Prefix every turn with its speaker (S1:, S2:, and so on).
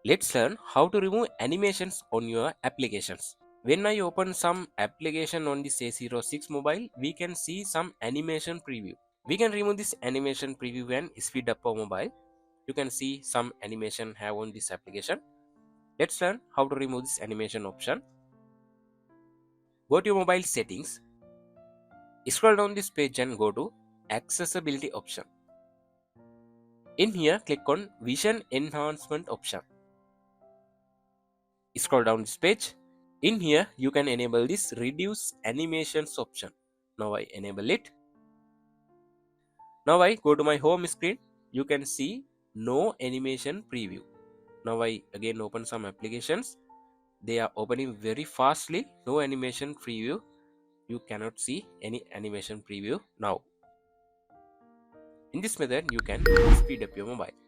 S1: Let's learn how to remove animations on your applications. When I open some application on this A06 mobile, we can see some animation preview. We can remove this animation preview and speed up our mobile. You can see some animation have on this application. Let's learn how to remove this animation option. Go to your mobile settings. Scroll down this page and go to accessibility option. In here, click on vision enhancement option. Scroll down this page. In here, you can enable this reduce animations option. Now I enable it. Now I go to my home screen. You can see no animation preview. Now I again open some applications. They are opening very fastly. No animation preview. You cannot see any animation preview now. In this method, you can speed up your mobile.